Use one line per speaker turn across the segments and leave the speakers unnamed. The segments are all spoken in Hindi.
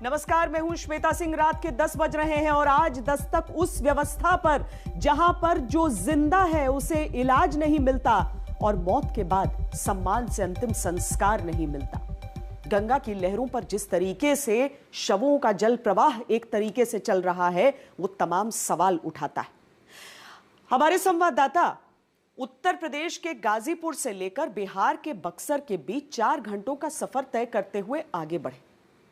नमस्कार, मैं हूं श्वेता सिंह। रात के 10 बज रहे हैं और आज दस्तक उस व्यवस्था पर जहां पर जो जिंदा है उसे इलाज नहीं मिलता और मौत के बाद सम्मान से अंतिम संस्कार नहीं मिलता। गंगा की लहरों पर जिस तरीके से शवों का जल प्रवाह एक तरीके से चल रहा है वो तमाम सवाल उठाता है। हमारे संवाददाता उत्तर प्रदेश के गाजीपुर से लेकर बिहार के बक्सर के बीच 4 घंटों का सफर तय करते हुए आगे बढ़े।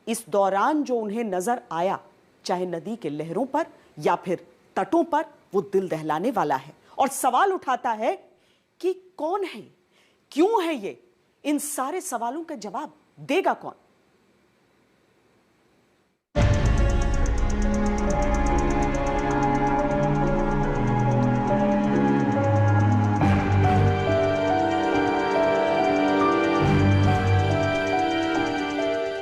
इस दौरान जो उन्हें नजर आया, चाहे नदी के लहरों पर या फिर तटों पर, वो दिल दहलाने वाला है और सवाल उठाता है कि कौन है, क्यों है ये? इन सारे सवालों का जवाब देगा कौन?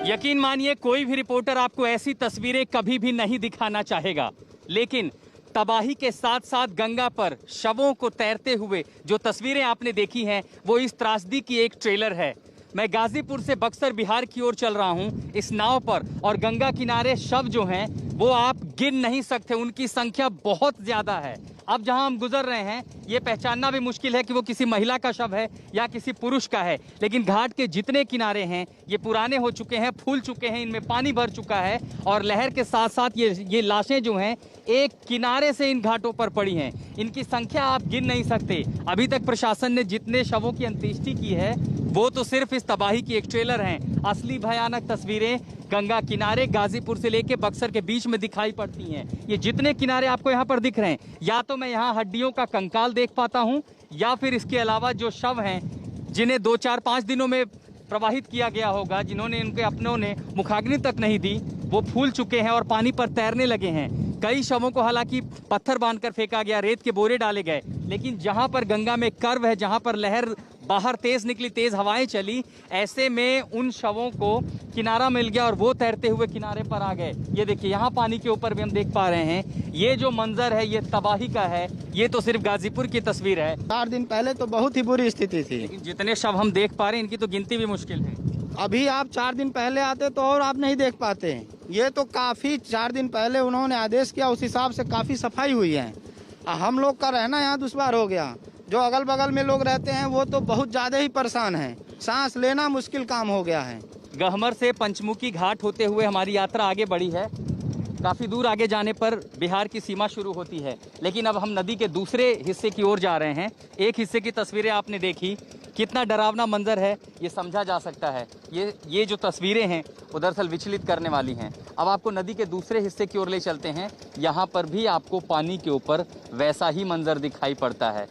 यकीन मानिए कोई भी रिपोर्टर आपको ऐसी तस्वीरें कभी भी नहीं दिखाना चाहेगा, लेकिन तबाही के साथ साथ गंगा पर शवों को तैरते हुए जो तस्वीरें आपने देखी हैं वो इस त्रासदी की एक ट्रेलर है। मैं गाजीपुर से बक्सर बिहार की ओर चल रहा हूं इस नाव पर और गंगा किनारे शव जो हैं वो आप गिन नहीं सकते, उनकी संख्या बहुत ज्यादा है। अब जहां हम गुजर रहे हैं ये पहचानना भी मुश्किल है कि वो किसी महिला का शव है या किसी पुरुष का है, लेकिन घाट के जितने किनारे हैं ये पुराने हो चुके हैं, फूल चुके हैं, इनमें पानी भर चुका है और लहर के साथ साथ ये लाशें जो हैं एक किनारे से इन घाटों पर पड़ी हैं। इनकी संख्या आप गिन नहीं सकते। अभी तक प्रशासन ने जितने शवों की अंत्येष्टि की है वो तो सिर्फ इस तबाही की एक ट्रेलर हैं। असली भयानक तस्वीरें गंगा किनारे गाजीपुर से लेके बक्सर के बीच में दिखाई पड़ती हैं। ये जितने किनारे आपको यहाँ पर दिख रहे हैं, या तो मैं यहाँ हड्डियों का कंकाल देख पाता हूँ या फिर इसके अलावा जो शव हैं जिन्हें 2, 4, 5 दिनों में प्रवाहित किया गया होगा, जिन्होंने इनके अपनों ने मुखाग्नि तक नहीं दी, वो फूल चुके हैं और पानी पर तैरने लगे हैं। कई शवों को हालांकि पत्थर बांधकर फेंका गया, रेत के बोरे डाले गए, लेकिन जहां पर गंगा में कर्व है, जहां पर लहर बाहर तेज निकली, तेज हवाएं चली, ऐसे में उन शवों को किनारा मिल गया और वो तैरते हुए किनारे पर आ गए। ये देखिए यहाँ पानी के ऊपर भी हम देख पा रहे हैं। ये जो मंजर है ये तबाही का है। ये तो सिर्फ गाजीपुर की तस्वीर है।
4 दिन पहले तो बहुत ही बुरी स्थिति थी,
लेकिन जितने शव हम देख पा रहे हैं इनकी तो गिनती भी मुश्किल है।
अभी आप 4 दिन पहले आते तो और आप नहीं देख पाते हैं। ये तो काफी 4 दिन पहले उन्होंने आदेश किया, उस हिसाब से काफी सफाई हुई है। हम लोग का रहना यहाँ दुश्वार हो गया। जो अगल बगल में लोग रहते हैं वो तो बहुत ज्यादा ही परेशान हैं, सांस लेना मुश्किल काम हो गया है।
गहमर से पंचमुखी घाट होते हुए हमारी यात्रा आगे बढ़ी है। काफ़ी दूर आगे जाने पर बिहार की सीमा शुरू होती है, लेकिन अब हम नदी के दूसरे हिस्से की ओर जा रहे हैं। एक हिस्से की तस्वीरें आपने देखी, कितना डरावना मंजर है ये समझा जा सकता है। ये जो तस्वीरें हैं वो दरअसल विचलित करने वाली हैं। अब आपको नदी के दूसरे हिस्से की ओर ले चलते हैं। यहाँ पर भी आपको पानी के ऊपर वैसा ही मंजर दिखाई पड़ता है।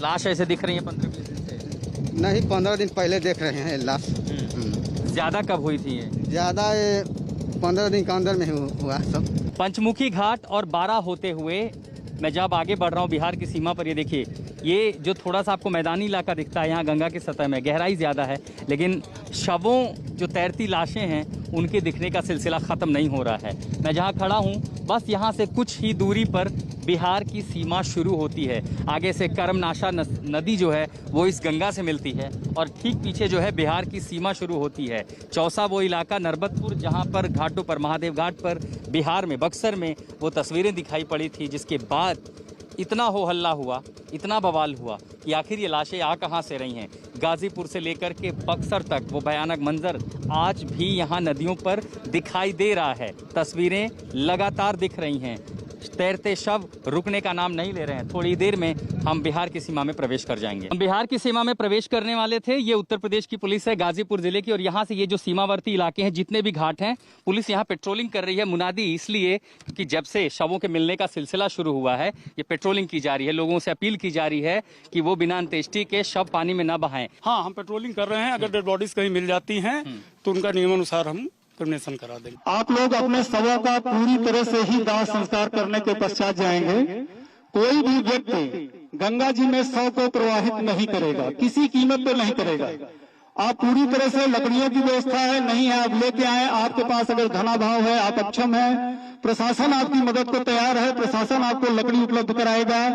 लाश ऐसे दिख रही है 15-20 दिन से?
नहीं, 15 दिन पहले देख रहे हैं लाश।
ज़्यादा कब हुई थी ये?
ज्यादा 15 दिन के अंदर में हुआ सब।
पंचमुखी घाट और 12 होते हुए मैं जब आगे बढ़ रहा हूँ बिहार की सीमा पर, ये देखिए ये जो थोड़ा सा आपको मैदानी इलाका दिखता है, यहाँ गंगा की सतह में गहराई ज़्यादा है, लेकिन शवों जो तैरती लाशें हैं उनके दिखने का सिलसिला ख़त्म नहीं हो रहा है। मैं जहाँ खड़ा हूँ बस यहाँ से कुछ ही दूरी पर बिहार की सीमा शुरू होती है। आगे से करमनाशा नदी जो है वो इस गंगा से मिलती है और ठीक पीछे जो है बिहार की सीमा शुरू होती है। चौसा वो इलाका, नरबतपुर, जहाँ पर घाटों पर, महादेव घाट पर बिहार में, बक्सर में वो तस्वीरें दिखाई पड़ी थी, जिसके बाद इतना हो हल्ला हुआ, इतना बवाल हुआ कि आखिर ये लाशें आ कहाँ से रही हैं। गाजीपुर से लेकर के बक्सर तक वो भयानक मंजर आज भी यहाँ नदियों पर दिखाई दे रहा है। तस्वीरें लगातार दिख रही हैं। तैरते शव रुकने का नाम नहीं ले रहे हैं। थोड़ी देर में हम बिहार की सीमा में प्रवेश कर जाएंगे। हम बिहार की सीमा में प्रवेश करने वाले थे। ये उत्तर प्रदेश की पुलिस है गाजीपुर जिले की, और यहाँ से ये जो सीमावर्ती इलाके हैं, जितने भी घाट हैं, पुलिस यहाँ पेट्रोलिंग कर रही है। मुनादी इसलिए क्योंकि जब से शवों के मिलने का सिलसिला शुरू हुआ है ये पेट्रोलिंग की जा रही है। लोगों से अपील की जा रही है कि वो बिना अंत्येष्टि के शव पानी में न बहाएं।
हाँ, हम पेट्रोलिंग कर रहे हैं। अगर डेड बॉडीज कहीं मिल जाती हैं तो उनका नियमानुसार हम डोनेशन करा देंगे।
आप लोग अपने शवों का पूरी तरह से ही दाह संस्कार करने के पश्चात जाएंगे। कोई भी व्यक्ति गंगा जी में शव को प्रवाहित नहीं करेगा, किसी कीमत पर नहीं करेगा। आप पूरी तरह से, लकड़ियों की व्यवस्था है, नहीं है आप लेके आए। आपके पास अगर धनाभाव है, आप अक्षम है, प्रशासन आपकी मदद को तैयार है। प्रशासन आपको लकड़ी उपलब्ध कराएगा,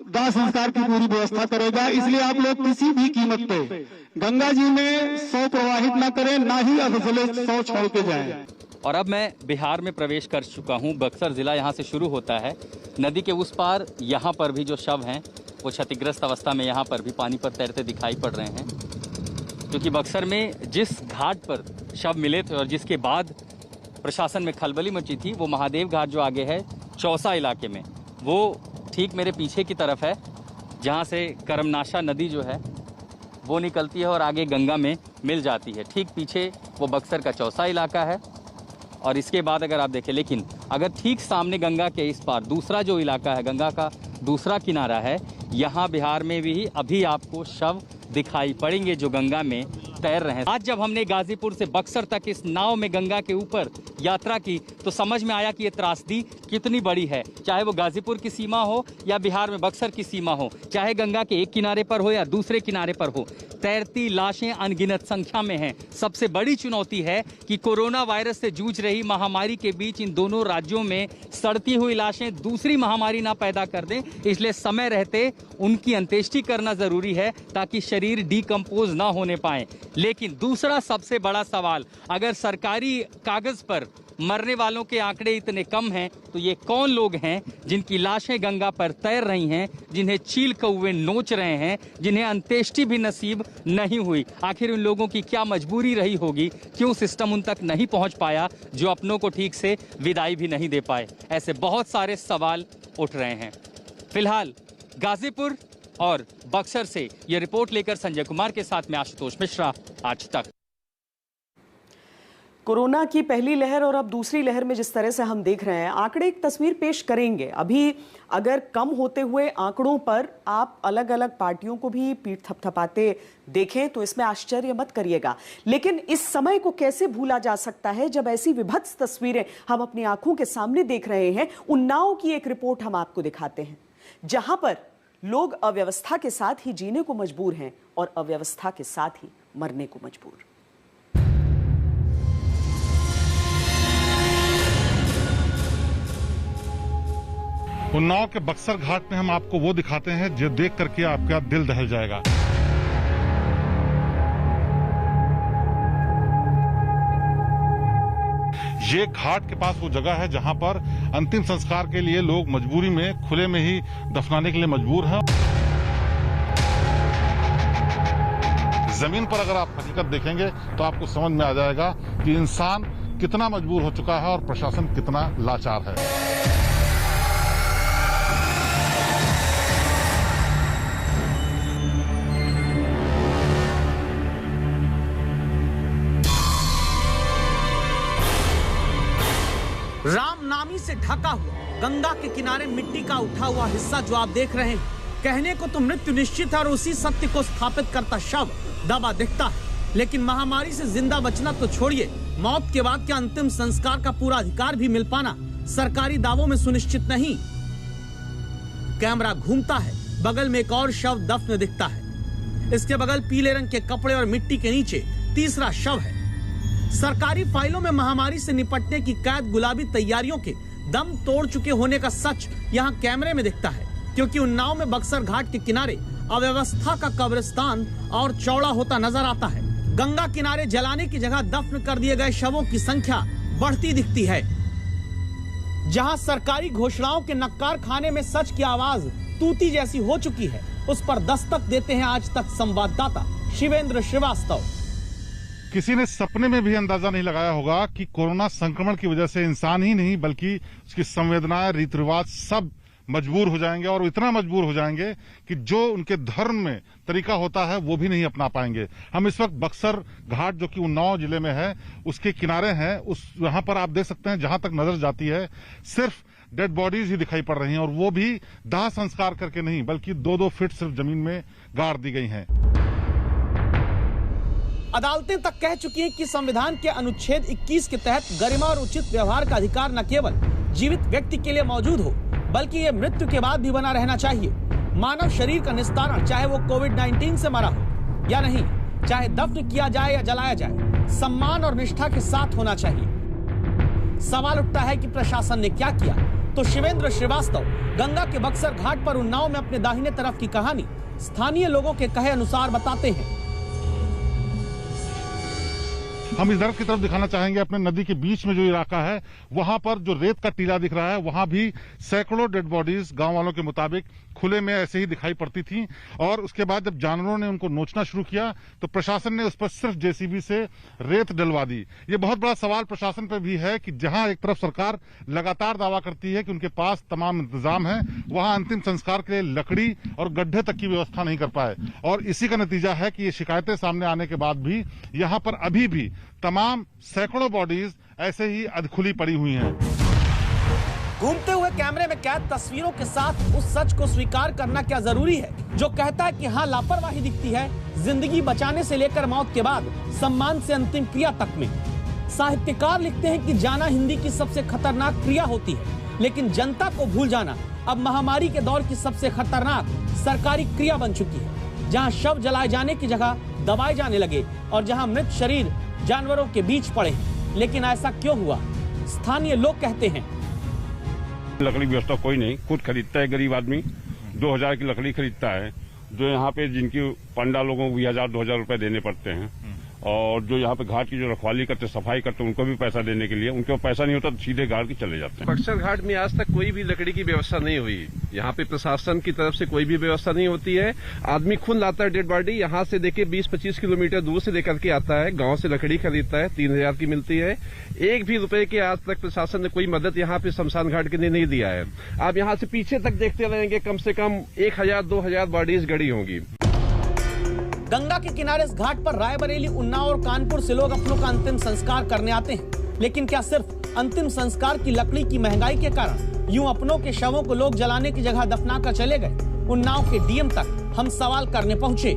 दाह संस्कार की पूरी व्यवस्था करेगा। इसलिए आप लोग किसी भी कीमत पे गंगा जी में शव प्रवाहित ना करें, ना ही अधजले शव छोड़ के जाएं।
और अब मैं बिहार में प्रवेश कर चुका हूं। बक्सर ज़िला यहां से शुरू होता है। नदी के उस पार यहां पर भी जो शव हैं वो क्षतिग्रस्त अवस्था में यहां पर भी पानी पर तैरते दिखाई पड़ रहे हैं, क्योंकि बक्सर में जिस घाट पर शव मिले थे और जिसके बाद प्रशासन में खलबली मची थी, वो महादेव घाट जो आगे है चौसा इलाके में, वो ठीक मेरे पीछे की तरफ है, जहाँ से करमनाशा नदी जो है वो निकलती है और आगे गंगा में मिल जाती है। ठीक पीछे वो बक्सर का चौसा इलाका है और इसके बाद अगर आप देखें, लेकिन अगर ठीक सामने गंगा के इस पार दूसरा जो इलाका है, गंगा का दूसरा किनारा है, यहाँ बिहार में भी अभी आपको शव दिखाई पड़ेंगे जो गंगा में तैर रहे हैं। आज जब हमने गाजीपुर से बक्सर तक इस नाव में गंगा के ऊपर यात्रा की तो समझ में आया कि ये त्रासदी कितनी बड़ी है। चाहे वो गाजीपुर की सीमा हो या बिहार में बक्सर की सीमा हो, चाहे गंगा के एक किनारे पर हो या दूसरे किनारे पर हो, तैरती लाशें अनगिनत संख्या में हैं। सबसे बड़ी चुनौती है कि कोरोना वायरस से जूझ रही महामारी के बीच इन दोनों राज्यों में सड़ती हुई लाशें दूसरी महामारी ना पैदा कर दें, इसलिए समय रहते उनकी अंत्येष्टि करना जरूरी है ताकि शरीर डिकम्पोज ना होने पाए। लेकिन दूसरा सबसे बड़ा सवाल, अगर सरकारी कागज पर मरने वालों के आंकड़े इतने कम हैं तो ये कौन लोग हैं जिनकी लाशें गंगा पर तैर रही हैं, जिन्हें चील कौवे नोच रहे हैं, जिन्हें अंत्येष्टि भी नसीब नहीं हुई? आखिर उन लोगों की क्या मजबूरी रही होगी? क्यों सिस्टम उन तक नहीं पहुंच पाया जो अपनों को ठीक से विदाई भी नहीं दे पाए? ऐसे बहुत सारे सवाल उठ रहे हैं। फिलहाल गाजीपुर और बक्सर से ये रिपोर्ट लेकर संजय कुमार के साथ में आशुतोष मिश्रा, आज तक।
कोरोना की पहली लहर और अब दूसरी लहर में जिस तरह से हम देख रहे हैं, आंकड़े एक तस्वीर पेश करेंगे। अभी अगर कम होते हुए आंकड़ों पर आप अलग अलग पार्टियों को भी पीठ थपथपाते देखें तो इसमें आश्चर्य मत करिएगा, लेकिन इस समय को कैसे भूला जा सकता है जब ऐसी विभत्स तस्वीरें हम अपनी आंखों के सामने देख रहे हैं। उन्नाव की एक रिपोर्ट हम आपको दिखाते हैं, जहां पर लोग अव्यवस्था के साथ ही जीने को मजबूर हैं और अव्यवस्था के साथ ही मरने को मजबूर।
उन्नाव के बक्सर घाट में हम आपको वो दिखाते हैं जो देख करके आपका दिल दहल जाएगा। ये घाट के पास वो जगह है जहां पर अंतिम संस्कार के लिए लोग मजबूरी में खुले में ही दफनाने के लिए मजबूर हैं। जमीन पर अगर आप हकीकत देखेंगे तो आपको समझ में आ जाएगा कि इंसान कितना मजबूर हो चुका है और प्रशासन कितना लाचार है।
रामनामी से ढका हुआ गंगा के किनारे मिट्टी का उठा हुआ हिस्सा जो आप देख रहे हैं, कहने को तो मृत्यु निश्चित है और उसी सत्य को स्थापित करता शव दबा दिखता है। लेकिन महामारी से जिंदा बचना तो छोड़िए, मौत के बाद के अंतिम संस्कार का पूरा अधिकार भी मिल पाना सरकारी दावों में सुनिश्चित नहीं। कैमरा घूमता है, बगल में एक और शव दफन दिखता है। इसके बगल पीले रंग के कपड़े और मिट्टी के नीचे तीसरा शव है। सरकारी फाइलों में महामारी से निपटने की कैद गुलाबी तैयारियों के दम तोड़ चुके होने का सच यहाँ कैमरे में दिखता है, क्योंकि उन्नाव में बक्सर घाट के किनारे अव्यवस्था का कब्रिस्तान और चौड़ा होता नजर आता है। गंगा किनारे जलाने की जगह दफन कर दिए गए शवों की संख्या बढ़ती दिखती है। जहां सरकारी घोषणाओं के नक्कार खाने में सच की आवाज तूती जैसी हो चुकी है, उस पर दस्तक देते हैं आज तक संवाददाता शिवेंद्र श्रीवास्तव।
किसी ने सपने में भी अंदाजा नहीं लगाया होगा कि कोरोना संक्रमण की वजह से इंसान ही नहीं बल्कि उसकी संवेदनाएं, रीति रिवाज सब मजबूर हो जाएंगे और इतना मजबूर हो जाएंगे कि जो उनके धर्म में तरीका होता है वो भी नहीं अपना पाएंगे। हम इस वक्त बक्सर घाट जो कि उन्नाव जिले में है उसके किनारे हैं। यहाँ पर आप देख सकते हैं जहां तक नजर जाती है सिर्फ डेड बॉडीज ही दिखाई पड़ रही हैं, और वो भी दाह संस्कार करके नहीं बल्कि 2-2 फीट सिर्फ जमीन में गाड़ दी गई हैं।
अदालतें तक कह चुकी हैं कि संविधान के अनुच्छेद 21 के तहत गरिमा और उचित व्यवहार का अधिकार न केवल जीवित व्यक्ति के लिए मौजूद हो बल्कि ये मृत्यु के बाद भी बना रहना चाहिए। मानव शरीर का निस्तारण चाहे वो कोविड-19 से मरा हो या नहीं, चाहे दफन किया जाए या जलाया जाए, सम्मान और निष्ठा के साथ होना चाहिए। सवाल उठता है कि प्रशासन ने क्या किया? तो शिवेंद्र श्रीवास्तव गंगा के बक्सर घाट पर उन्नाव में अपने दाहिने तरफ की कहानी स्थानीय लोगों के कहे अनुसार बताते हैं।
हम इधर की तरफ दिखाना चाहेंगे, अपने नदी के बीच में जो इलाका है वहां पर जो रेत का टीला दिख रहा है, वहां भी सैकड़ों डेड बॉडीज गांव वालों के मुताबिक खुले में ऐसे ही दिखाई पड़ती थी। और उसके बाद जब जानवरों ने उनको नोचना शुरू किया तो प्रशासन ने उस पर सिर्फ जेसीबी से रेत डलवा दी। ये बहुत बड़ा सवाल प्रशासन पर भी है कि जहां एक तरफ सरकार लगातार दावा करती है कि उनके पास तमाम इंतजाम है, वहां अंतिम संस्कार के लिए लकड़ी और गड्ढे तक की व्यवस्था नहीं कर पाए। और इसी का नतीजा है कि ये शिकायतें सामने आने के बाद भी यहां पर अभी भी तमाम सैकड़ों बॉडीज ऐसे ही अधखुली पड़ी हुई हैं।
घूमते हुए कैमरे में कैद तस्वीरों के साथ उस सच को स्वीकार करना क्या जरूरी है जो कहता है कि हाँ, लापरवाही दिखती है जिंदगी बचाने से लेकर मौत के बाद सम्मान से अंतिम क्रिया तक में। साहित्यकार लिखते हैं कि जाना हिंदी की सबसे खतरनाक क्रिया होती है, लेकिन जनता को भूल जाना अब महामारी के दौर की सबसे खतरनाक सरकारी क्रिया बन चुकी है। जहां शव जलाए जाने की जगह दबाए जाने लगे और जहां मृत शरीर जानवरों के बीच पड़े। लेकिन ऐसा क्यों हुआ? स्थानीय लोग कहते हैं
लकड़ी व्यवस्था कोई नहीं, खुद खरीदता है गरीब आदमी, 2000 की लकड़ी खरीदता है। जो यहाँ पे जिनकी पंडा लोगों को 1000-2000 रुपए देने पड़ते हैं, और जो यहाँ पे घाट की जो रखवाली करते सफाई करते उनको भी पैसा देने के लिए, उनके पास पैसा नहीं होता तो सीधे घाट के चले जाते हैं।
बक्सर घाट में आज तक कोई भी लकड़ी की व्यवस्था नहीं हुई। यहाँ पे प्रशासन की तरफ से कोई भी व्यवस्था नहीं होती है। आदमी खुद लाता है डेड बॉडी, यहाँ से देखिए 20-25 किलोमीटर दूर से लेकर के आता है, गांव से लकड़ी खरीदता है, 3000 की मिलती है। एक भी रुपए की आज तक प्रशासन ने कोई मदद यहाँ पे शमशान घाट के लिए नहीं दिया है। आप यहाँ से पीछे तक देखते रहेंगे, कम से कम 1000-2000 बॉडीज गड़ी होंगी।
गंगा के किनारे इस घाट पर रायबरेली, उन्नाव और कानपुर से लोग अपनों का अंतिम संस्कार करने आते हैं। लेकिन क्या सिर्फ अंतिम संस्कार की लकड़ी की महंगाई के कारण यूं अपनों के शवों को लोग जलाने की जगह दफना कर चले गए? उन्नाव के डीएम तक हम सवाल करने पहुंचे।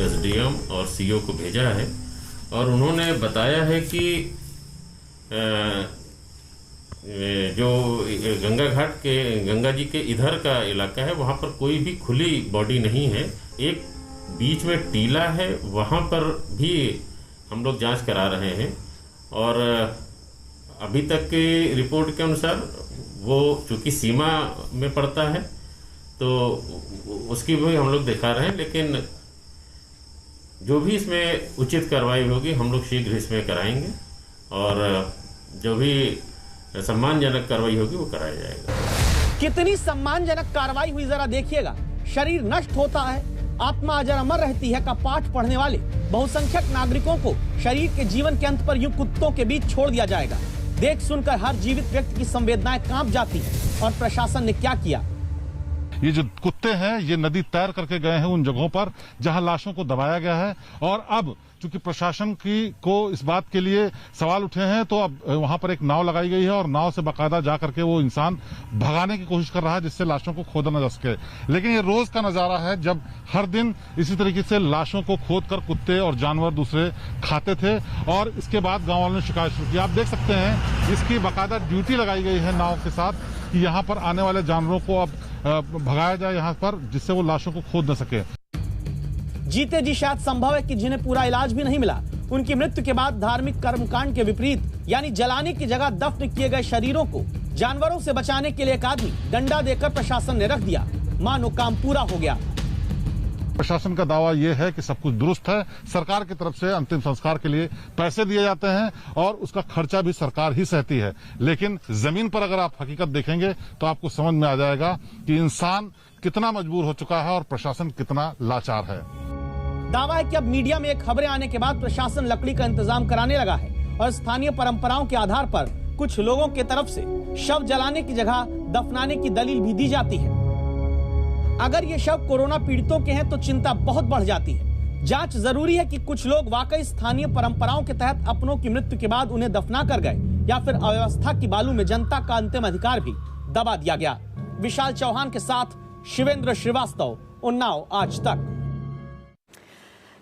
एसडीएम और सीओ को भेजा है और उन्होंने बताया है कि जो गंगा घाट के, गंगा जी के इधर का इलाका है, वहां पर कोई भी खुली बॉडी नहीं है। एक बीच में टीला है, वहां पर भी हम लोग जांच करा रहे हैं और अभी तक की रिपोर्ट के अनुसार वो चूंकि सीमा में पड़ता है तो उसकी भी हम लोग दिखा रहे हैं। लेकिन जो भी इसमें उचित कार्रवाई होगी हम लोग शीघ्र इसमें कराएंगे और जो भी सम्मानजनक कार्रवाई होगी वो कराया जाएगा।
कितनी सम्मानजनक कार्रवाई हुई जरा देखिएगा। शरीर नष्ट होता है, आत्मा अजर अमर रहती है का पाठ पढ़ने वाले बहुसंख्यक नागरिकों को शरीर के जीवन के अंत पर यूं कुत्तों के बीच छोड़ दिया जाएगा। देख सुनकर हर जीवित व्यक्ति की संवेदनाएं कांप जाती हैं। और प्रशासन ने क्या किया?
ये जो कुत्ते हैं ये नदी तैर करके गए हैं उन जगहों पर जहां लाशों को दबाया गया है। और अब चूंकि प्रशासन को इस बात के लिए सवाल उठे हैं तो अब वहां पर एक नाव लगाई गई है और नाव से बाकायदा जा करके वो इंसान भगाने की कोशिश कर रहा है जिससे लाशों को खोदा न जा सके। लेकिन ये रोज का नजारा है जब हर दिन इसी तरीके से लाशों को खोद कर कुत्ते और जानवर दूसरे खाते थे और इसके बाद गाँव वालों ने शिकायत शुरू की। आप देख सकते हैं इसकी बाकायदा ड्यूटी लगाई गई है नाव के साथ कि यहाँ पर आने वाले जानवरों को अब भगाया जाए यहाँ पर, जिससे वो लाशों को खोद न सके।
जीते जी शायद संभव है कि जिन्हें पूरा इलाज भी नहीं मिला, उनकी मृत्यु के बाद धार्मिक कर्मकांड के विपरीत यानी जलाने की जगह दफन किए गए शरीरों को जानवरों से बचाने के लिए एक आदमी डंडा देकर प्रशासन ने रख दिया। मानो काम पूरा हो गया।
प्रशासन का दावा यह है कि सब कुछ दुरुस्त है, सरकार की तरफ से अंतिम संस्कार के लिए पैसे दिए जाते हैं और उसका खर्चा भी सरकार ही सहती है। लेकिन जमीन पर अगर आप हकीकत देखेंगे तो आपको समझ में आ जाएगा कि इंसान कितना मजबूर हो चुका है और प्रशासन कितना लाचार है।
दावा है कि अब मीडिया में एक खबरें आने के बाद प्रशासन लकड़ी का इंतजाम कराने लगा है और स्थानीय परंपराओं के आधार पर कुछ लोगों की तरफ से शव जलाने की जगह दफनाने की दलील भी दी जाती है। अगर ये शव कोरोना पीड़ितों के हैं तो चिंता बहुत बढ़ जाती है। जांच जरूरी है कि कुछ लोग वाकई स्थानीय परंपराओं के तहत अपनों की मृत्यु के बाद उन्हें दफना कर गए या फिर अव्यवस्था की बालू में जनता का अंतिम अधिकार भी दबा दिया गया। विशाल चौहान के साथ शिवेंद्र श्रीवास्तव, उन्नाव आज तक।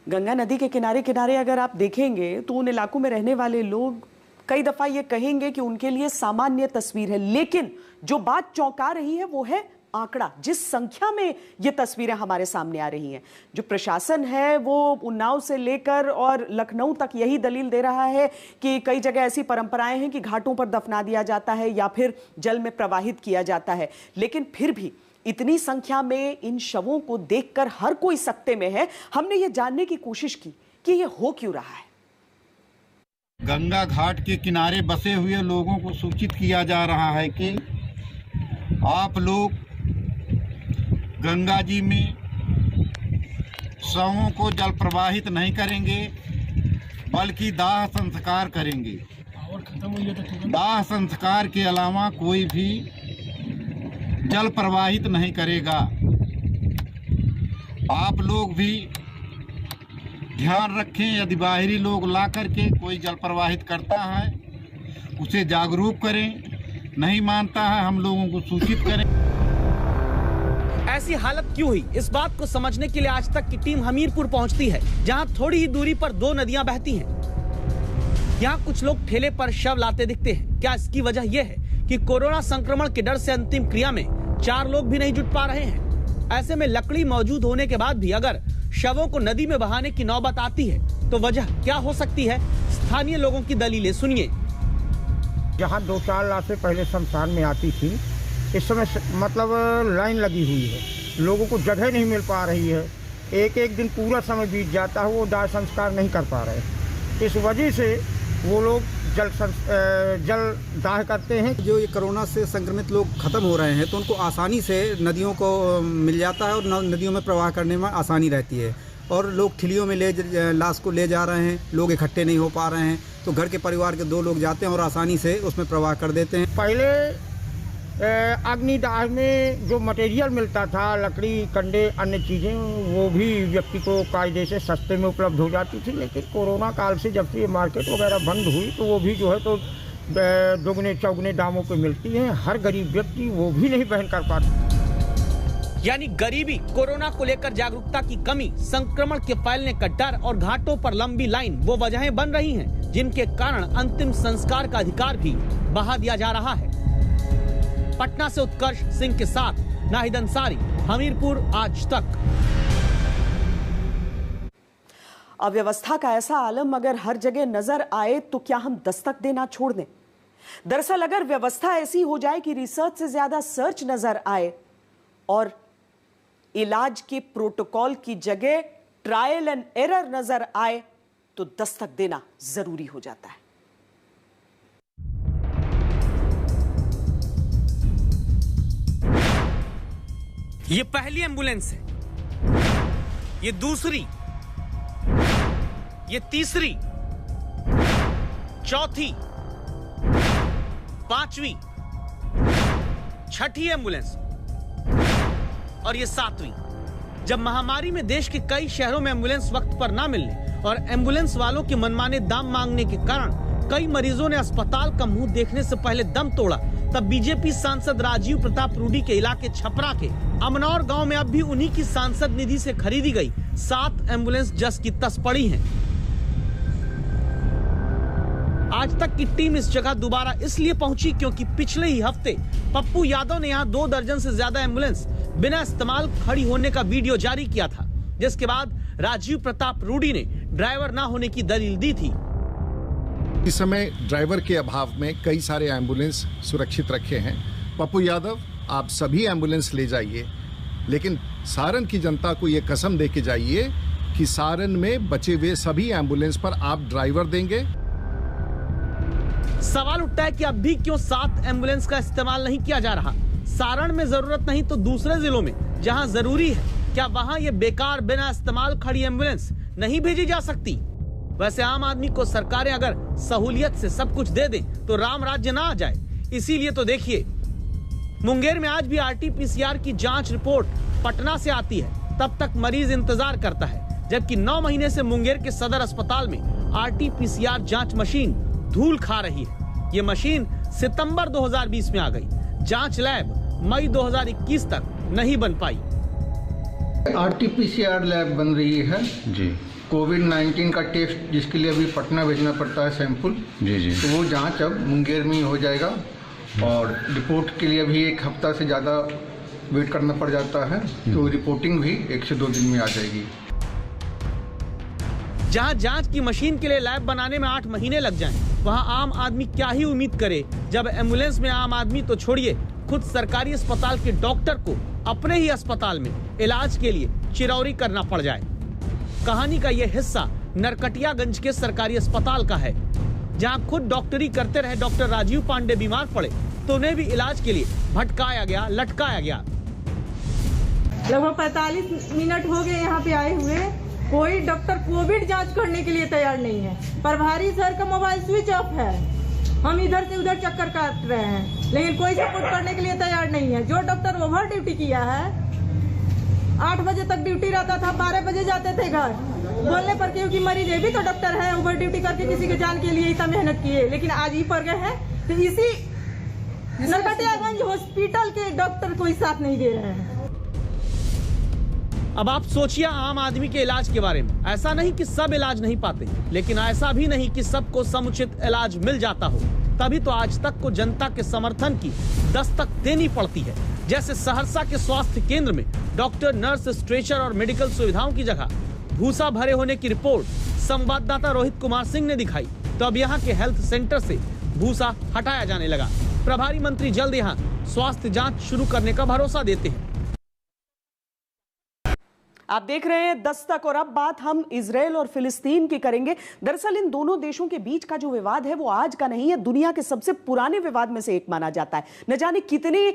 गंगा नदी के किनारे किनारे अगर आप देखेंगे तो उन इलाकों में रहने वाले लोग कई दफा ये कहेंगे कि उनके लिए सामान्य तस्वीर है, लेकिन जो बात चौंका रही है वो है आंकड़ा, जिस संख्या में ये तस्वीरें हमारे सामने आ रही हैं। जो प्रशासन है वो उन्नाव से लेकर और लखनऊ तक यही दलील दे रहा है कि कई जगह ऐसी परंपराएं हैं कि घाटों पर दफना दिया जाता है या फिर जल में प्रवाहित किया जाता है, लेकिन फिर भी इतनी संख्या में इन शवों को देखकर हर कोई सकते में है। हमने ये जानने की कोशिश की कि ये हो क्यों रहा है।
गंगा घाट के किनारे बसे हुए लोगों को सूचित किया जा रहा है कि आप लोग गंगा जी में शवों को जल प्रवाहित नहीं करेंगे, बल्कि दाह संस्कार करेंगे। दाह संस्कार के अलावा कोई भी जल प्रवाहित नहीं करेगा। आप लोग भी ध्यान रखें, यदि बाहरी लोग ला करके कोई जल प्रवाहित करता है उसे जागरूक करें, नहीं मानता है हम लोगों को सूचित करें।
ऐसी हालत क्यों हुई, इस बात को समझने के लिए आज तक की टीम हमीरपुर पहुंचती है, जहां थोड़ी ही दूरी पर 2 नदियां बहती हैं। यहाँ कुछ लोग ठेले पर शव लाते दिखते हैं। क्या इसकी वजह यह है कि कोरोना संक्रमण के डर से अंतिम क्रिया में 4 लोग भी नहीं जुट पा रहे हैं? ऐसे में लकड़ी मौजूद होने के बाद भी अगर शवों को नदी में बहाने की नौबत आती है तो वजह क्या हो सकती है? स्थानीय लोगों की दलीलें सुनिए।
जहाँ 2-4 लाशें पहले शमशान में आती थी, इस समय मतलब लाइन लगी हुई है, लोगों को जगह नहीं मिल पा रही है। एक दिन पूरा समय बीत जाता है, वो दाह संस्कार नहीं कर पा रहे। इस वजह से वो लोग जल दाह करते हैं।
जो ये कोरोना से संक्रमित लोग खत्म हो रहे हैं तो उनको आसानी से नदियों को मिल जाता है और नदियों में प्रवाह करने में आसानी रहती है, और लोग ठिलियों में लाश को ले जा रहे हैं। लोग इकट्ठे नहीं हो पा रहे हैं तो घर के परिवार के 2 लोग जाते हैं और आसानी से उसमें प्रवाह कर देते हैं।
पहले अग्निदाह में जो मटेरियल मिलता था, लकड़ी, कंडे, अन्य चीज़ें, वो भी व्यक्ति को कायदे से सस्ते में उपलब्ध हो जाती थी। लेकिन कोरोना काल से जब से ये मार्केट वगैरह बंद हुई तो वो भी जो है तो दोगुने चौगुने दामों पे मिलती हैं। हर गरीब व्यक्ति वो भी नहीं वहन कर पाता।
यानी गरीबी, कोरोना को लेकर जागरूकता की कमी, संक्रमण के फैलने का डर और घाटों पर लंबी लाइन वो वजहें बन रही हैं जिनके कारण अंतिम संस्कार का अधिकार भी बहा दिया जा रहा है। पटना से उत्कर्ष सिंह के साथ नाहिद अंसारी, हमीरपुर, आज तक।
अव्यवस्था का ऐसा आलम अगर हर जगह नजर आए तो क्या हम दस्तक देना छोड़ दें? दरअसल अगर व्यवस्था ऐसी हो जाए कि रिसर्च से ज्यादा सर्च नजर आए और इलाज के प्रोटोकॉल की जगह ट्रायल एंड एरर नजर आए तो दस्तक देना जरूरी हो जाता है।
ये पहली एम्बुलेंस है, ये दूसरी, ये तीसरी, चौथी, 5वीं, 6ठी एम्बुलेंस और ये 7वीं। जब महामारी में देश के कई शहरों में एम्बुलेंस वक्त पर ना मिलने और एम्बुलेंस वालों के मनमाने दाम मांगने के कारण कई मरीजों ने अस्पताल का मुंह देखने से पहले दम तोड़ा, तब बीजेपी सांसद राजीव प्रताप रूडी के इलाके छपरा के अमनौर गांव में अब भी उन्हीं की सांसद निधि से खरीदी गई 7 एम्बुलेंस जस की तस पड़ी हैं। आज तक की टीम इस जगह दोबारा इसलिए पहुंची क्योंकि पिछले ही हफ्ते पप्पू यादव ने यहां 2 दर्जन से ज्यादा एम्बुलेंस बिना इस्तेमाल खड़ी होने का वीडियो जारी किया था, जिसके बाद राजीव प्रताप रूडी ने ड्राइवर ना होने की दलील दी थी।
इस समय ड्राइवर के अभाव में कई सारे एम्बुलेंस सुरक्षित रखे हैं। पप्पू यादव, आप सभी एम्बुलेंस ले जाइए, लेकिन सारण की जनता को ये कसम दे के जाइए कि सारण में बचे हुए सभी एम्बुलेंस पर आप ड्राइवर देंगे।
सवाल उठता है कि अब भी क्यों 7 एम्बुलेंस का इस्तेमाल नहीं किया जा रहा? सारण में जरूरत नहीं तो दूसरे जिलों में जहां जरूरी है, क्या वहां ये बेकार बिना इस्तेमाल खड़ी एम्बुलेंस नहीं भेजी जा सकती? वैसे आम आदमी को सरकारें अगर सहूलियत से सब कुछ दे दें तो राम राज्य ना आ जाए। इसीलिए तो देखिए, मुंगेर में आज भी RT-PCR की जांच रिपोर्ट पटना से आती है, तब तक मरीज इंतजार करता है, जबकि 9 महीने से मुंगेर के सदर अस्पताल में RT-PCR जांच मशीन धूल खा रही है। ये मशीन सितंबर 2020 में आ गई, जांच लैब मई 2021 तक नहीं बन पाई।
RT-PCR लैब बन रही है जी। कोविड-19 का टेस्ट जिसके लिए अभी पटना भेजना पड़ता है सैंपल जी, तो वो जांच अब मुंगेर में ही हो जाएगा, और रिपोर्ट के लिए भी 1 हफ्ता से ज़्यादा वेट करना पड़ जाता है, तो रिपोर्टिंग भी 1 से 2 दिन में आ जाएगी।
जहां जांच की मशीन के लिए लैब बनाने में 8 महीने लग जाएं, वहां आम आदमी क्या ही उम्मीद करे जब एम्बुलेंस में आम आदमी तो छोड़िए, खुद सरकारी अस्पताल के डॉक्टर को अपने ही अस्पताल में इलाज के लिए चिरौरी करना पड़ जाए। कहानी का यह हिस्सा नरकटियागंज के सरकारी अस्पताल का है। जहां खुद डॉक्टरी करते रहे डॉक्टर राजीव पांडे बीमार पड़े तो उन्हें भी इलाज के लिए भटकाया गया, लटकाया गया।
लगभग 45 मिनट हो गए यहाँ पे आए हुए, कोई डॉक्टर कोविड जांच करने के लिए तैयार नहीं है। प्रभारी सर का मोबाइल स्विच ऑफ है, हम इधर से उधर चक्कर काट रहे हैं, लेकिन कोई सपोर्ट करने के लिए तैयार नहीं है। जो डॉक्टर ओवर ड्यूटी किया है, 8 बजे तक ड्यूटी रहता था, 12 बजे जाते थे घर। बोलने पर क्योंकि मरीज ये भी तो डॉक्टर है, ओवर ड्यूटी करके किसी के जान के लिए इतना मेहनत किए, लेकिन आज ही पर गए हैं तो इसी नरकटियागंज हॉस्पिटल के डॉक्टर कोई साथ नहीं दे रहे हैं।
अब आप सोचिए आम आदमी के इलाज के बारे में। ऐसा नहीं कि सब इलाज नहीं पाते, लेकिन ऐसा भी नहीं कि सबको समुचित इलाज मिल जाता हो। तभी तो आज तक को जनता के समर्थन की दस्तक देनी पड़ती है। जैसे सहरसा के स्वास्थ्य केंद्र में डॉक्टर, नर्स, स्ट्रेचर और मेडिकल सुविधाओं की जगह भूसा भरे होने की रिपोर्ट संवाददाता रोहित कुमार सिंह ने दिखाई, तो अब यहाँ के हेल्थ सेंटर से भूसा हटाया जाने लगा। प्रभारी मंत्री जल्द यहाँ स्वास्थ्य जांच शुरू करने का भरोसा देते हैं।
आप देख रहे हैं दस्तक, और अब बात हम इजराइल और फिलिस्तीन की करेंगे। दरअसल इन दोनों देशों के बीच का जो विवाद है वो आज का नहीं है, दुनिया के सबसे पुराने विवाद में से एक माना जाता है। न जाने कितने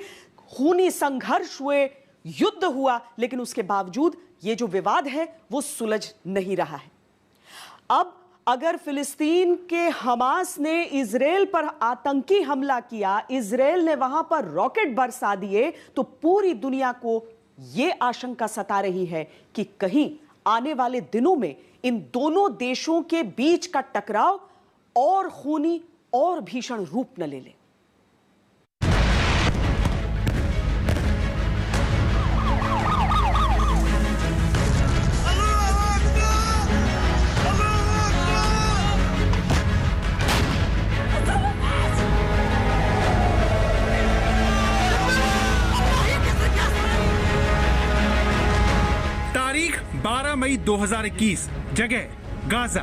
खूनी संघर्ष हुए, युद्ध हुआ, लेकिन उसके बावजूद ये जो विवाद है वो सुलझ नहीं रहा है। अब अगर फिलिस्तीन के हमास ने इजराइल पर आतंकी हमला किया, इजराइल ने वहां पर रॉकेट बरसा दिए, तो पूरी दुनिया को ये आशंका सता रही है कि कहीं आने वाले दिनों में इन दोनों देशों के बीच का टकराव और खूनी और भीषण रूप न ले ले।
तारीख 12 मई 2021, जगह गाजा।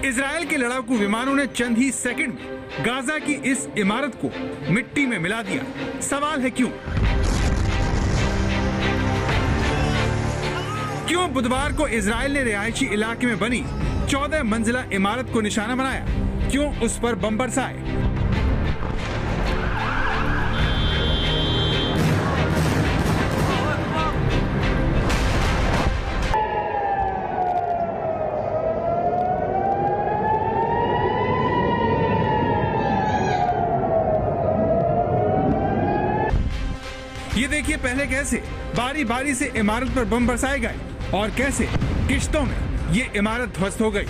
इजराइल के लड़ाकू विमानों ने चंद ही सेकंड में गाजा की इस इमारत को मिट्टी में मिला दिया। सवाल है क्यों? क्यों बुधवार को इजराइल ने रिहायशी इलाके में बनी 14 मंजिला इमारत को निशाना बनाया? क्यों उस पर बम बरसाए? ये देखिए पहले कैसे बारी बारी से इमारत पर बम बरसाए गए और कैसे किश्तों में ये इमारत ध्वस्त हो गई।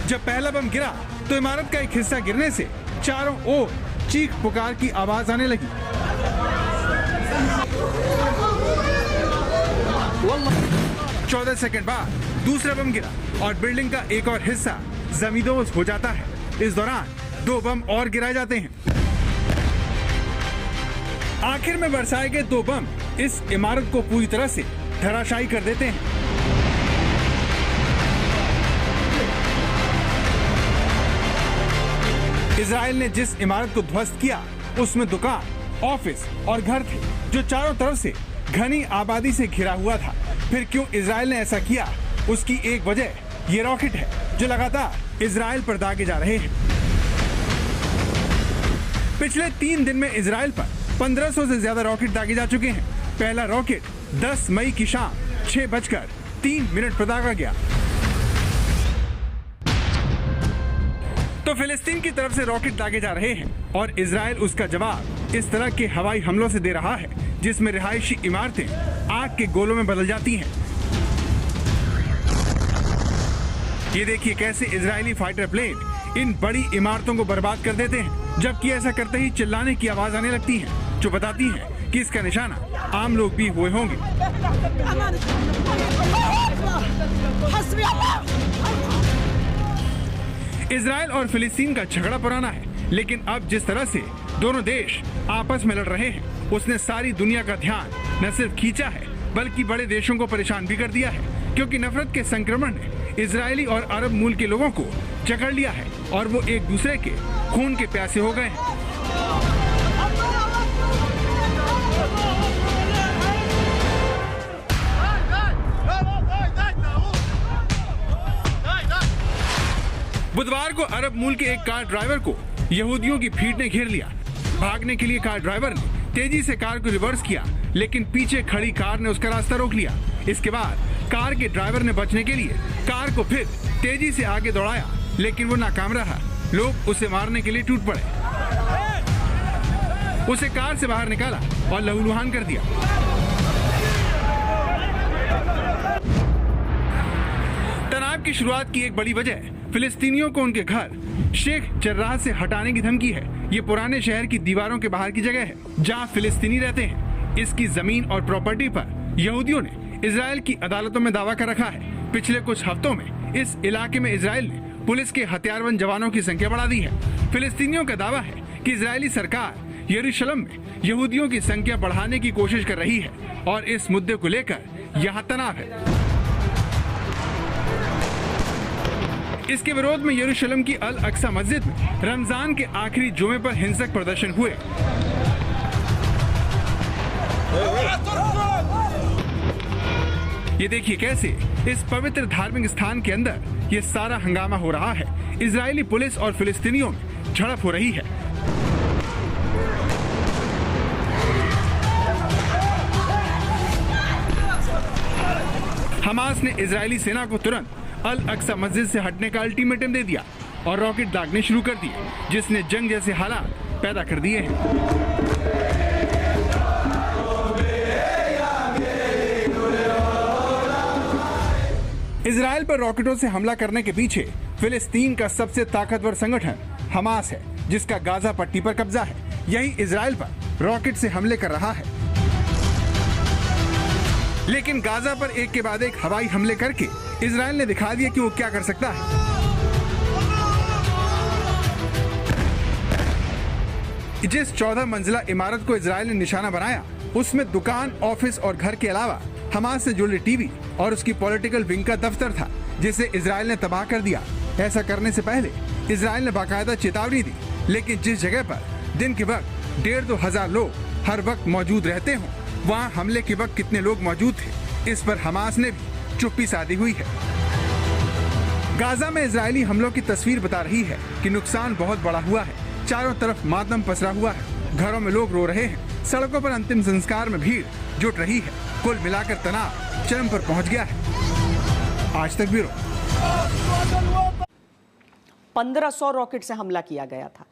जब पहला बम गिरा तो इमारत का एक हिस्सा गिरने से चारों ओर चीख पुकार की आवाज आने लगी। 14 सेकंड बाद दूसरा बम गिरा और बिल्डिंग का एक और हिस्सा जमींदोज हो जाता है। इस दौरान 2 बम और गिराए जाते हैं। आखिर में बरसाए गए 2 बम इस इमारत को पूरी तरह से धराशायी कर देते हैं। इजराइल ने जिस इमारत को ध्वस्त किया उसमें दुकान, ऑफिस और घर थे जो चारों तरफ से घनी आबादी से घिरा हुआ था। फिर क्यों इजराइल ने ऐसा किया? उसकी एक वजह ये रॉकेट है जो लगातार इजराइल पर दागे जा रहे हैं। पिछले 3 दिन में इजराइल पर 1500 से ज्यादा रॉकेट दागे जा चुके हैं। पहला रॉकेट 10 मई की शाम 6:03 पर दागा गया। तो फिलिस्तीन की तरफ से रॉकेट दागे जा रहे हैं और इजराइल उसका जवाब इस तरह के हवाई हमलों से दे रहा है जिसमें रिहायशी इमारतें आग के गोलों में बदल जाती हैं। ये देखिए कैसे इजरायली फाइटर प्लेन इन बड़ी इमारतों को बर्बाद कर देते हैं, जबकि ऐसा करते ही चिल्लाने की आवाज आने लगती है जो बताती है कि इसका निशाना आम लोग भी हुए होंगे। इजराइल और फिलिस्तीन का झगड़ा पुराना है, लेकिन अब जिस तरह से दोनों देश आपस में लड़ रहे हैं उसने सारी दुनिया का ध्यान न सिर्फ खींचा है बल्कि बड़े देशों को परेशान भी कर दिया है, क्योंकि नफरत के संक्रमण ने इजरायली और अरब मूल के लोगों को जकड़ लिया है और वो एक दूसरे के खून के प्यासे हो गए हैं। बुधवार को अरब मूल के एक कार ड्राइवर को यहूदियों की भीड़ ने घेर लिया। भागने के लिए कार ड्राइवर ने तेजी से कार को रिवर्स किया, लेकिन पीछे खड़ी कार ने उसका रास्ता रोक लिया। इसके बाद कार के ड्राइवर ने बचने के लिए कार को फिर तेजी से आगे दौड़ाया, लेकिन वो नाकाम रहा। लोग उसे मारने के लिए टूट पड़े। उसे कार से बाहर निकाला और लहूलुहान कर दिया। तनाव की शुरुआत की एक बड़ी वजह फिलिस्तीनियों को उनके घर शेख जर्राह से हटाने की धमकी है। ये पुराने शहर की दीवारों के बाहर की जगह है जहां फिलिस्तीनी रहते हैं। इसकी जमीन और प्रॉपर्टी पर यहूदियों ने इजराइल की अदालतों में दावा कर रखा है। पिछले कुछ हफ्तों में इस इलाके में इजराइल ने पुलिस के हथियारबंद जवानों की संख्या बढ़ा दी है। फिलिस्तीनियों का दावा है कि इजरायली सरकार यरूशलेम में यहूदियों की संख्या बढ़ाने की कोशिश कर रही है और इस मुद्दे को लेकर यहाँ तनाव है। इसके विरोध में यरूशलेम की अल अक्सा मस्जिद में रमजान के आखिरी जुमे पर हिंसक प्रदर्शन हुए। ये देखिए कैसे इस पवित्र धार्मिक स्थान के अंदर ये सारा हंगामा हो रहा है। इजरायली पुलिस और फिलिस्तीनियों में झड़प हो रही है। हमास ने इजरायली सेना को तुरंत अल अक्सा मस्जिद से हटने का अल्टीमेटम दे दिया और रॉकेट दागने शुरू कर दिए, जिसने जंग जैसे हालात पैदा कर दिए हैं। इजराइल पर रॉकेटों से हमला करने के पीछे फिलिस्तीन का सबसे ताकतवर संगठन हमास है, जिसका गाजा पट्टी पर कब्जा है। यही इजराइल पर रॉकेट से हमले कर रहा है। लेकिन गाजा पर एक के बाद एक हवाई हमले करके इजराइल ने दिखा दिया कि वो क्या कर सकता है। जिस 14 मंजिला इमारत को इजराइल ने निशाना बनाया, उसमें दुकान, ऑफिस और घर के अलावा हमास से जुड़े टीवी और उसकी पॉलिटिकल विंग का दफ्तर था, जिसे इजराइल ने तबाह कर दिया। ऐसा करने से पहले इजराइल ने बाकायदा चेतावनी दी, लेकिन जिस जगह पर दिन के वक्त 1,500-2 हजार लोग हर वक्त मौजूद रहते हों, वहाँ हमले के वक्त कितने लोग मौजूद थे, इस पर हमास ने भी चुप्पी साधी हुई है। गाजा में इजरायली हमलों की तस्वीर बता रही है कि नुकसान बहुत बड़ा हुआ है। चारों तरफ मातम पसरा हुआ है। घरों में लोग रो रहे हैं। सड़कों पर अंतिम संस्कार में भीड़ जुट रही है। कुल मिलाकर तनाव चरम पर पहुंच गया है। आज तक ब्यूरो।
1500 रॉकेट से हमला किया गया था।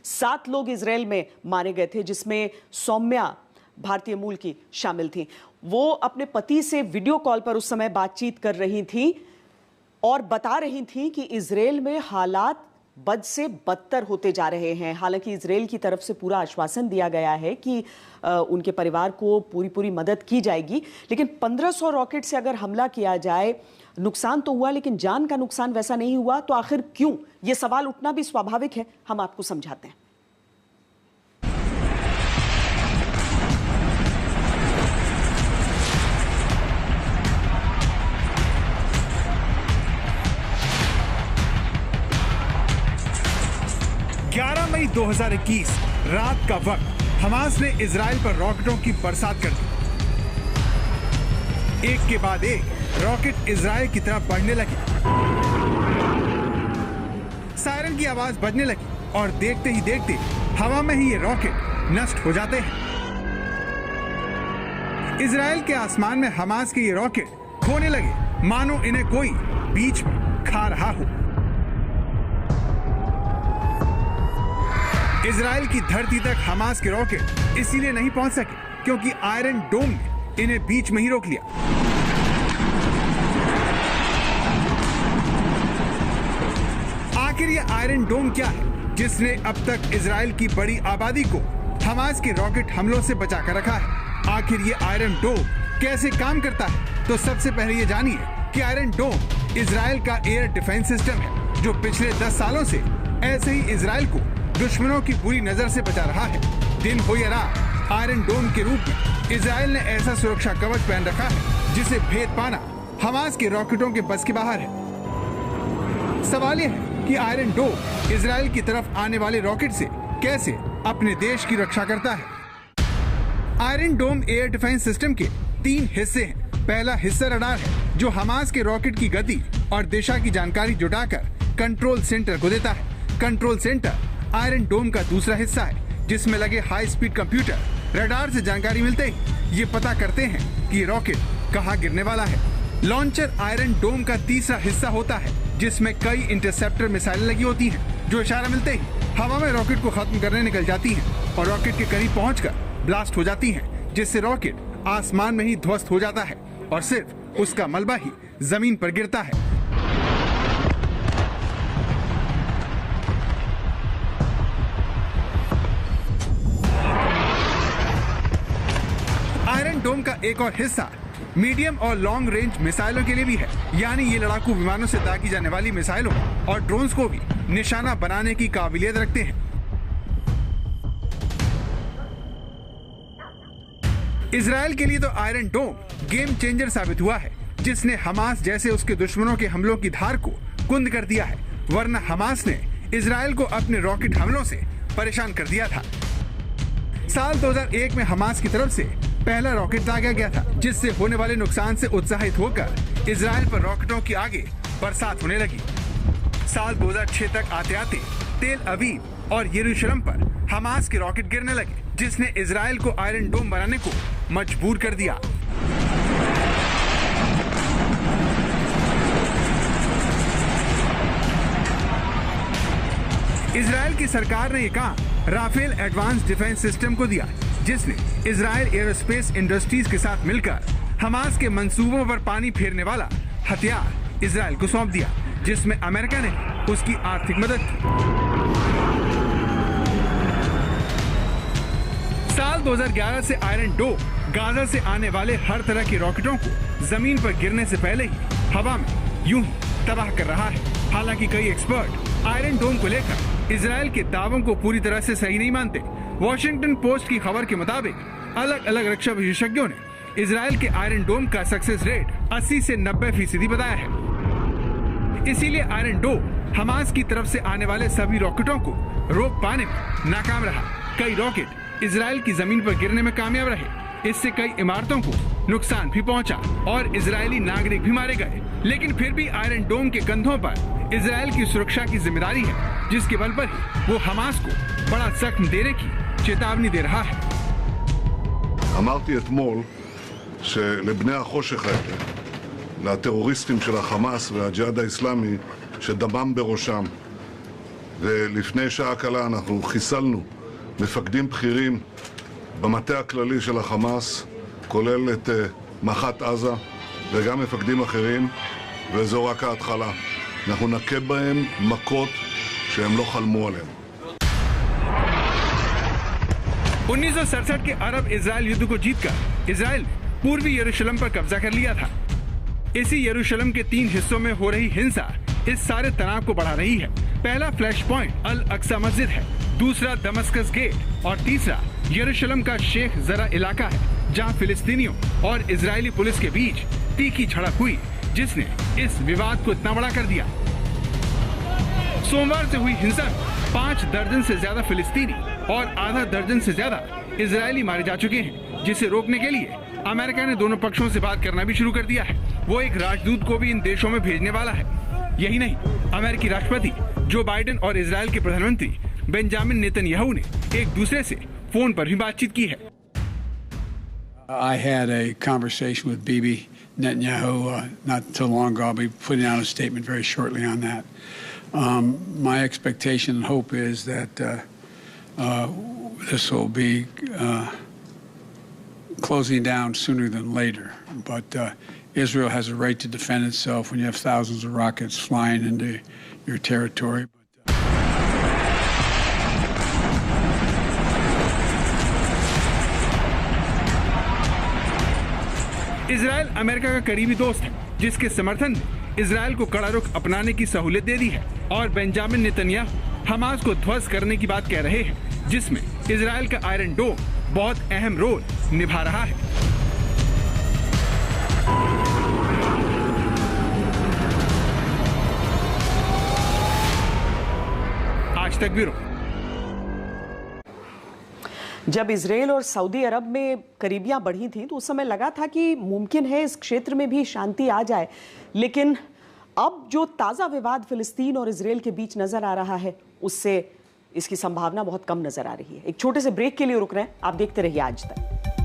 7 लोग इजराइल में मारे गए थे, जिसमें सौम्या भारतीय मूल की शामिल थी। वो अपने पति से वीडियो कॉल पर उस समय बातचीत कर रही थी और बता रही थी कि इजराइल में हालात बद से बदतर होते जा रहे हैं। हालांकि इजराइल की तरफ से पूरा आश्वासन दिया गया है कि उनके परिवार को पूरी मदद की जाएगी, लेकिन 1500 रॉकेट से अगर हमला किया जाए, नुकसान तो हुआ लेकिन जान का नुकसान वैसा नहीं हुआ, तो आखिर क्यों? ये सवाल उठना भी स्वाभाविक है। हम आपको समझाते हैं।
मई 2021 रात का वक्त हमास ने इजराइल पर रॉकेटों की बरसात कर दी। एक के बाद एक रॉकेट इजराइल की तरफ बढ़ने लगे। सायरन की आवाज बजने लगी और देखते ही देखते हवा में ही ये रॉकेट नष्ट हो जाते हैं। इजराइल के आसमान में हमास के ये रॉकेट खोने लगे, मानो इन्हें कोई बीच में खा रहा हो। इजराइल की धरती तक हमास के रॉकेट इसीलिए नहीं पहुंच सके क्योंकि आयरन डोम ने इन्हें बीच में ही रोक लिया। आखिर ये आयरन डोम क्या है जिसने अब तक इजराइल की बड़ी आबादी को हमास के रॉकेट हमलों से बचा कर रखा है? आखिर ये आयरन डोम कैसे काम करता है? तो सबसे पहले ये जानिए कि आयरन डोम इजराइल का एयर डिफेंस सिस्टम है, जो पिछले 10 सालों से ऐसे ही इजराइल को दुश्मनों की बुरी नजर से बचा रहा है। दिन हो या रात, आयरन डोम के रूप में इजराइल ने ऐसा सुरक्षा कवच पहन रखा है जिसे भेद पाना हमास के रॉकेटों के बस के बाहर है। सवाल यह है कि आयरन डोम इजराइल की तरफ आने वाले रॉकेट से कैसे अपने देश की रक्षा करता है। आयरन डोम एयर डिफेंस सिस्टम के 3 हिस्से हैं। पहला हिस्सा रडार है जो हमास के रॉकेट की गति और दिशा की जानकारी जुटाकर कंट्रोल सेंटर को देता है। कंट्रोल सेंटर आयरन डोम का दूसरा हिस्सा है जिसमें लगे हाई स्पीड कंप्यूटर रडार से जानकारी मिलते ही ये पता करते हैं कि रॉकेट कहां गिरने वाला है। लॉन्चर आयरन डोम का तीसरा हिस्सा होता है जिसमें कई इंटरसेप्टर मिसाइलें लगी होती हैं जो इशारा मिलते ही हवा में रॉकेट को खत्म करने निकल जाती हैं और रॉकेट के करीब पहुंचकर ब्लास्ट हो जाती हैं, जिससे रॉकेट आसमान में ही ध्वस्त हो जाता है और सिर्फ उसका मलबा ही जमीन पर गिरता है। आयरन डोम का एक और हिस्सा मीडियम और लॉन्ग रेंज मिसाइलों के लिए भी है, यानी ये लड़ाकू विमानों से दागी जाने वाली मिसाइलों और ड्रोन्स को भी निशाना बनाने की काबिलियत रखते हैं। इजराइल के लिए तो आयरन डोम गेम चेंजर साबित हुआ है, जिसने हमास जैसे उसके दुश्मनों के हमलों की धार को कुंद कर दिया है, वरना हमास ने इजराइल को अपने रॉकेट हमलों से परेशान कर दिया था। साल 2001 में हमास की तरफ से पहला रॉकेट दागा गया था, जिससे होने वाले नुकसान से उत्साहित होकर इजराइल पर रॉकेटों की आगे बरसात होने लगी। साल 2006 तक आते आते तेल अवीव और यरूशलेम पर हमास के रॉकेट गिरने लगे, जिसने इजराइल को आयरन डोम बनाने को मजबूर कर दिया। इजराइल की सरकार ने ये काम राफेल एडवांस डिफेंस सिस्टम को दिया, जिसने इजराइल एरोस्पेस इंडस्ट्रीज के साथ मिलकर हमास के मंसूबों पर पानी फेरने वाला हथियार इजराइल को सौंप दिया, जिसमें अमेरिका ने उसकी आर्थिक मदद की। साल 2011 से आयरन डोम गाजा से आने वाले हर तरह के रॉकेटों को जमीन पर गिरने से पहले ही हवा में यूं ही तबाह कर रहा है। हालांकि कई एक्सपर्ट आयरन डोम को लेकर इजराइल के दावों को पूरी तरह से सही नहीं मानते। वॉशिंगटन पोस्ट की खबर के मुताबिक अलग अलग रक्षा विशेषज्ञों ने इजराइल के आयरन डोम का सक्सेस रेट 80 से 90% बताया है। इसीलिए आयरन डोम हमास की तरफ से आने वाले सभी रॉकेटों को रोक पाने में नाकाम रहा। कई रॉकेट इजराइल की जमीन पर गिरने में कामयाब रहे। इससे कई इमारतों को नुकसान भी पहुंचा और इजरायली नागरिक भी मारे गए। लेकिन फिर भी आयरन डोम के कंधों पर इजराइल की सुरक्षा की जिम्मेदारी है, जिसके बल पर ही वो हमास को बड़ा जख्म देने की चेतावनी दे रहा है।
אמרתי אתמול שלבני החושך האלה, לטרוריסטים של החמאס והג'יהאד האסלאמי שדמם בראשם, ולפני שעה קלה אנחנו חיסלנו מפקדים בכירים במטה הכללי של החמאס, כולל את מח"ט עזה וגם מפקדים אחרים, וזו רק ההתחלה. אנחנו נכה בהם מכות שהם לא חלמו עליהם.
1967 के अरब इजराइल युद्ध को जीतकर इजराइल ने पूर्वी यरूशलेम पर कब्जा कर लिया था। इसी यरूशलेम के 3 हिस्सों में हो रही हिंसा इस सारे तनाव को बढ़ा रही है। पहला फ्लैश पॉइंट अल अक्सा मस्जिद है, दूसरा दमस्कस गेट और तीसरा यरूशलेम का शेख जरा इलाका है, जहां फिलिस्तीनियों और इजरायली पुलिस के बीच तीखी झड़प हुई, जिसने इस विवाद को इतना बड़ा कर दिया। सोमवार से हुई हिंसा में 5 दर्जन से ज्यादा फिलिस्तीनी और आधा दर्जन से ज्यादा इजरायली मारे जा चुके हैं, जिसे रोकने के लिए अमेरिका ने दोनों पक्षों से बात करना भी शुरू कर दिया है। वो एक राजदूत को भी इन देशों में भेजने वाला है। यही नहीं, अमेरिकी राष्ट्रपति जो बाइडेन और इजराइल के प्रधानमंत्री बेंजामिन नेतन्याहू ने एक दूसरे से फोन पर भी बातचीत की है।
I had a conversation with Bibi Netanyahu not too long ago. I'll be putting out a statement very shortly on that. My expectation and hope is that this will be closing down sooner than later. But Israel has a right to defend itself when you have thousands of rockets flying into your territory.
Israel America का करीबी दोस्त है, जिसके समर्थन में इजराइल को कड़ा रुख अपनाने की सहूलियत दे दी है और बेंजामिन नेतन्याहू हमास को ध्वस्त करने की बात कह रहे हैं, जिसमें इजराइल का आयरन डोम बहुत अहम रोल निभा रहा है। आज तक ब्यूरो।
जब इजराइल और सऊदी अरब में करीबियां बढ़ी थी तो उस समय लगा था कि मुमकिन है इस क्षेत्र में भी शांति आ जाए, लेकिन अब जो ताज़ा विवाद फिलिस्तीन और इजराइल के बीच नजर आ रहा है उससे इसकी संभावना बहुत कम नजर आ रही है। एक छोटे से ब्रेक के लिए रुक रहे हैं, आप देखते रहिए आज तक।